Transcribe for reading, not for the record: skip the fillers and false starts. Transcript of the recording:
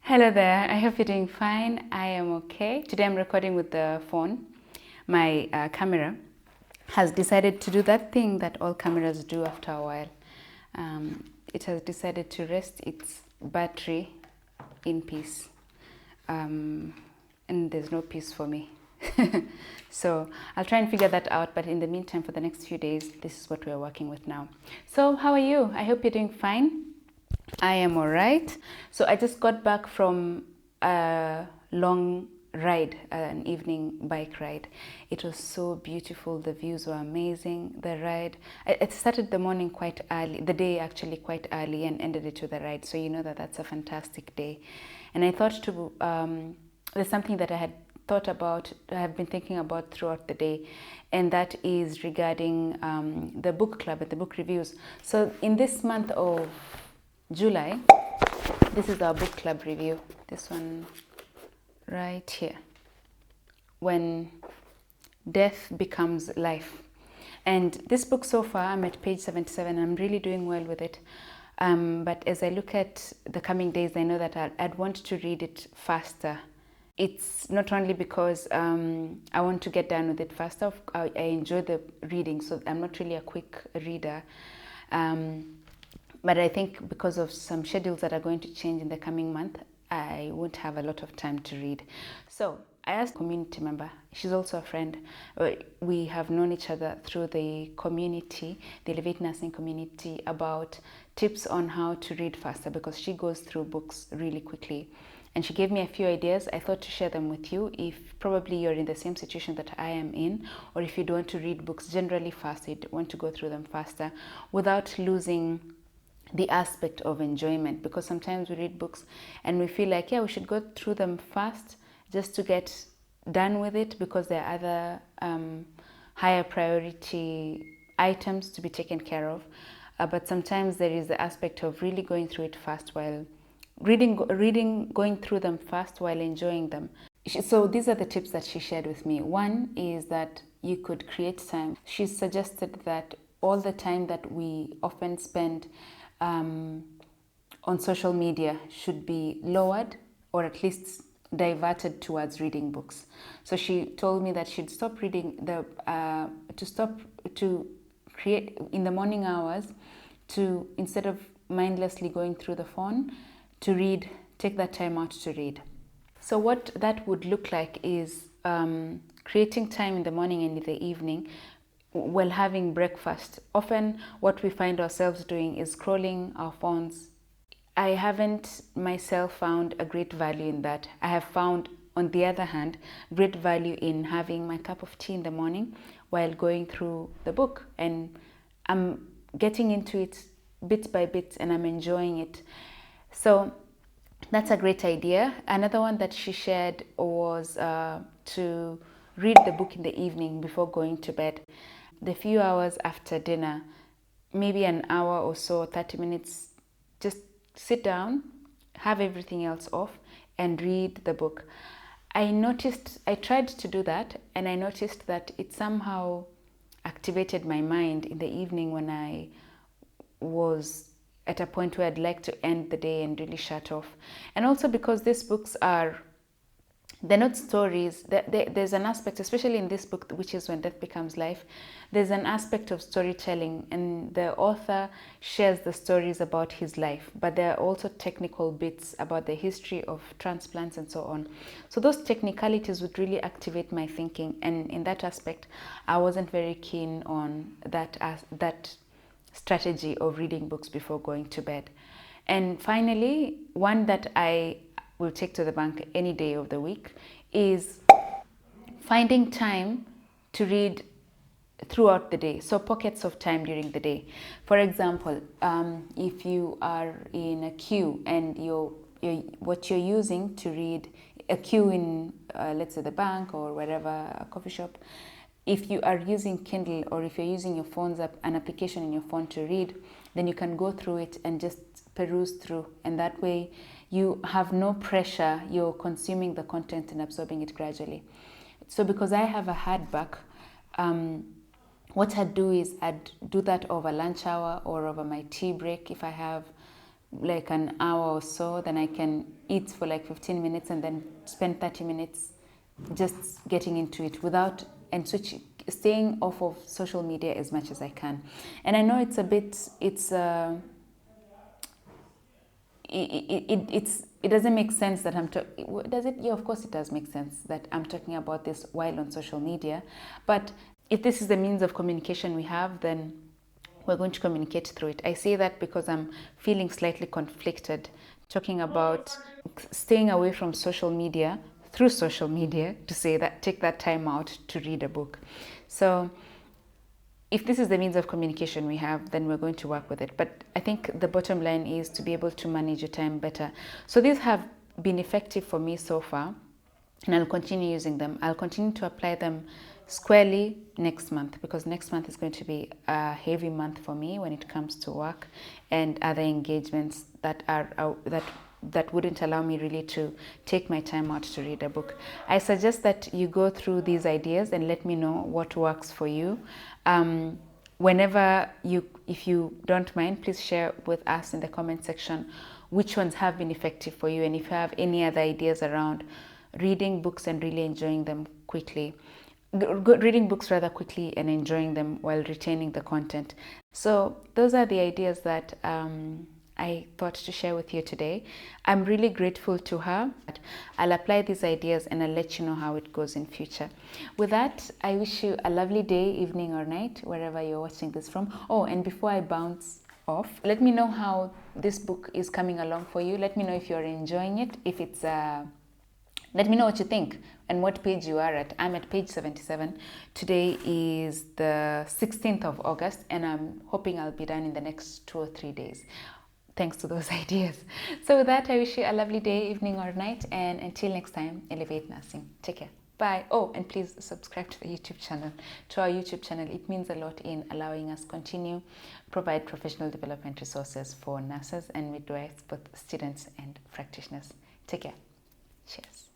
Hello there, I hope you're doing fine. I am okay. Today I'm recording with the phone. My camera has decided to do that thing that all cameras do after a while. It has decided to rest its battery in peace. And there's no peace for me. So I'll try and figure that out, but in the meantime, for the next few days, this is what we're working with now. So how are you? I hope you're doing fine. I am all right. So I just got back from a long ride, an evening bike ride. It was so beautiful. The views were amazing. The ride, it started the morning quite early, the day actually quite early, and ended it with a ride. So you know that that's a fantastic day. And I thought there's something that I had thought about, I have been thinking about throughout the day, and that is regarding the book club and the book reviews. So in this month of July, this is our book club review. This one right here. When Death Becomes Life. And this book so far, I'm at page 77. I'm really doing well with it. But as I look at the coming days, I know that I'd want to read it faster. It's not only because I want to get done with it faster. I enjoy the reading, so I'm not really a quick reader. But I think because of some schedules that are going to change in the coming month, I won't have a lot of time to read. So I asked a community member, she's also a friend. We have known each other through the community, the Elevate Nursing community, about tips on how to read faster, because she goes through books really quickly. And she gave me a few ideas. I thought to share them with you if probably you're in the same situation that I am in, or if you don't want to read books generally fast, you want to go through them faster without losing the aspect of enjoyment. Because sometimes we read books and we feel like, yeah, we should go through them fast just to get done with it, because there are other higher priority items to be taken care of. But sometimes there is the aspect of really going through it fast while going through them fast while enjoying them. So these are the tips that she shared with me. One is that you could create time. She suggested that all the time that we often spend on social media should be lowered, or at least diverted towards reading books. So she told me that she'd stop reading to create in the morning hours, to instead of mindlessly going through the phone, to read, take that time out to read. So what that would look like is creating time in the morning and in the evening while having breakfast. Often what we find ourselves doing is scrolling our phones. I haven't myself found a great value in that. I have found, on the other hand, great value in having my cup of tea in the morning while going through the book, and I'm getting into it bit by bit and I'm enjoying it. So that's a great idea. Another one that she shared was to read the book in the evening before going to bed. The few hours after dinner, maybe an hour or so, 30 minutes, just sit down, have everything else off, and read the book. I tried to do that, and I noticed that it somehow activated my mind in the evening when I was at a point where I'd like to end the day and really shut off. And also because these books they're not stories. There's an aspect, especially in this book, which is When Death Becomes Life, there's an aspect of storytelling, and the author shares the stories about his life, but there are also technical bits about the history of transplants and so on. So those technicalities would really activate my thinking, and in that aspect, I wasn't very keen on that strategy of reading books before going to bed. And finally, one that I will take to the bank any day of the week is finding time to read throughout the day. So pockets of time during the day. For example, if you are in a queue and what you're using to read, a queue in let's say the bank or wherever, a coffee shop, if you are using Kindle, or if you're using your phone's an application in your phone to read, then you can go through it and just peruse through, and that way you have no pressure. You're consuming the content and absorbing it gradually. So because I have a hardback, what I'd do is I'd do that over lunch hour or over my tea break if I have like an hour or so, then I can eat for like 15 minutes and then spend 30 minutes just getting into it without and staying off of social media as much as I can. And I know it doesn't make sense that does it? Yeah, of course it does make sense that I'm talking about this while on social media. But if this is the means of communication we have, then we're going to communicate through it. I say that because I'm feeling slightly conflicted talking about staying away from social media through social media to say that take that time out to read a book. So if this is the means of communication we have, then we're going to work with it. But I think the bottom line is to be able to manage your time better. So these have been effective for me so far, and I'll continue using them. I'll continue to apply them squarely next month, because next month is going to be a heavy month for me when it comes to work and other engagements that wouldn't allow me really to take my time out to read a book. I suggest that you go through these ideas and let me know what works for you. If you don't mind, please share with us in the comment section which ones have been effective for you, and if you have any other ideas around reading books and really enjoying them quickly. Reading books rather quickly and enjoying them while retaining the content. So those are the ideas that I thought to share with you today. I'm really grateful to her. I'll apply these ideas and I'll let you know how it goes in future. With that, I wish you a lovely day, evening or night, wherever you're watching this from. Oh, and before I bounce off, let me know how this book is coming along for you. Let me know if you're enjoying it, if it's let me know what you think and what page you are at. I'm at page 77. Today is the 16th of August, and I'm hoping I'll be done in the next 2 or 3 days, thanks to those ideas. So with that, I wish you a lovely day, evening or night, and until next time, Elevate Nursing. Take care. Bye. Oh, and please subscribe to the YouTube channel, to our YouTube channel. It means a lot in allowing us continue provide professional development resources for nurses and midwives, both students and practitioners. Take care. Cheers.